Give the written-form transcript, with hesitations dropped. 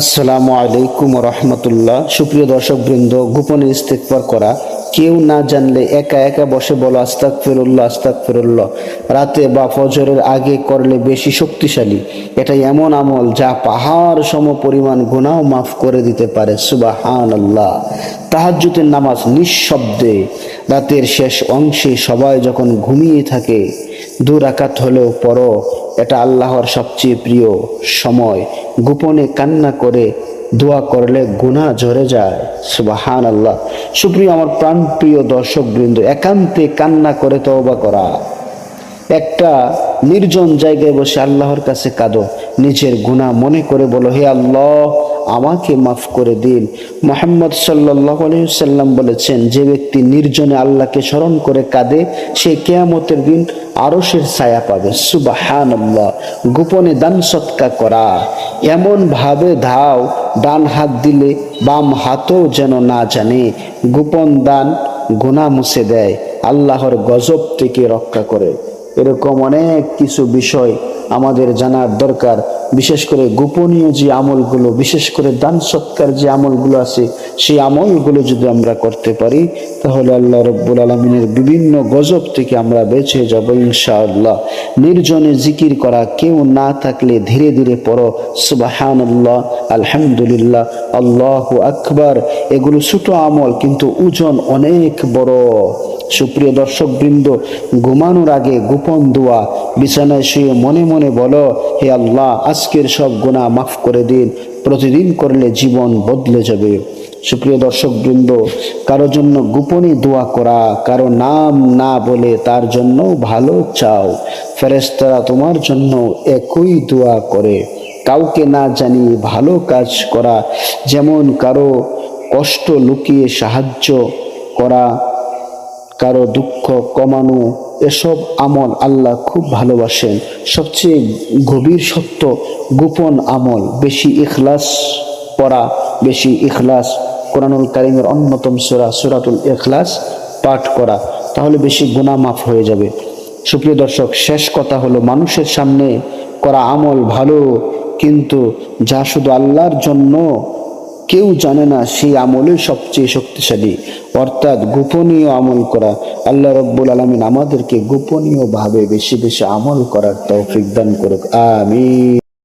আসসালামু আলাইকুম রহমতুল্লাহ। সুপ্রিয় দর্শক বৃন্দ, গোপনে ইস্তেগফার করা কেউ না জানলে একা একা বসে বলো আস্তাগফিরুল্লাহ আস্তাগফিরুল্লাহ। রাতে বা ফজরের আগে করলে বেশি শক্তিশালী। এটা এমন আমল যা পাহাড় সম পরিমাণ গুনাহ মাফ করে দিতে পারে। সুবহানাল্লাহ। তাহাজ্জুদের নামাজ নিঃশব্দে রাতের শেষ অংশে সবাই যখন ঘুমিয়ে থাকে 2 রাকাত হলেও পড়ো। এটা আল্লাহর সবচেয়ে প্রিয় সময়। গোপনে কান্না করে দোয়া করলে গুনাহ ঝরে যায়। সুবহানাল্লাহ। সুপ্রিয় আমার প্রাণপ্রিয় দর্শক বৃন্দ, একান্তে কান্না করে তওবা করা। একটা নির্জন জায়গায় বসে আল্লাহর কাছে কাঁদো, নিজের গুনাহ মনে করে বলো, হে আল্লাহ, আমাকে মাফ করে দিন। মুহাম্মদ সাল্লাল্লাহু আলাইহি ওয়াসাল্লাম বলেছেন, যে ব্যক্তি নির্জনে আল্লাহকে স্মরণ করে কাঁদে সে কিয়ামতের দিন আরশের ছায়া পাবে। সুবহানাল্লাহ। গোপনে দান সৎকা করা, এমন ভাবে দাও ডান হাত দিলে বাম হাতও যেন না জানে। গোপন দান গুনাহ মুছে দেয়, আল্লাহর গজব থেকে রক্ষা করে। এরকম অনেক কিছু বিষয় আমাদের জানার দরকার। বিশেষ করে গোপনীয় যে আমলগুলো, বিশেষ করে দান সৎকার যে আমলগুলো আছে, সেই আমলগুলো যদি আমরা করতে পারি তাহলে আল্লাহ রাব্বুল আলামিনের বিভিন্ন গজব থেকে আমরা বেঁচে যাব ইনশাআল্লাহ। নির্জনে জিকির করা, কেউ না থাকলে ধীরে ধীরে পড়ো সুবহানাল্লাহ, আলহামদুলিল্লাহ, আল্লাহু আকবার। এগুলো ছোট আমল কিন্তু ওজন অনেক বড়। সুপ্রিয় দর্শক বৃন্দ, ঘুমানোর আগে গোপন দোয়া, বিছানায় শুয়ে মনে মনে বলো, হে আল্লাহ, আজকের সব গুনাহ মাফ করে দিন। প্রতিদিন করলে জীবন বদলে যাবে। সুপ্রিয় দর্শক বৃন্দ, কারো জন্য গোপনে দোয়া করা, কারো নাম না বলে তার জন্য ভালো চাও। ফেরেশতারা তোমার জন্য একই দোয়া করে। কাউকে না জানিয়ে ভালো কাজ করা, যেমন কারো কষ্ট লুকিয়ে সাহায্য করা, কারো দুঃখ কমানো, এসব আমল আল্লাহ খুব ভালোবাসেন। সবচেয়ে গভীর সত্য গোপন আমল, বেশি ইখলাস পড়া, বেশি ইখলাস কোরআনুল কারীমের অন্যতম সূরা সূরাতুল ইখলাস পাঠ করা, তাহলে বেশি গুনাহ মাফ হয়ে যাবে। সুপ্রিয় দর্শক, শেষ কথা হলো, মানুষের সামনে করা আমল ভালো, কিন্তু যা শুধু আল্লাহর জন্য কেউ জানে না, সেই আমলই সবচেয়ে শক্তিশালী, অর্থাৎ গোপনীয় আমল করা। আল্লাহ রাব্বুল আলামিন আমাদেরকে গোপনীয় ভাবে বেশি বেশি আমল করার তৌফিক দান করুক। আমিন।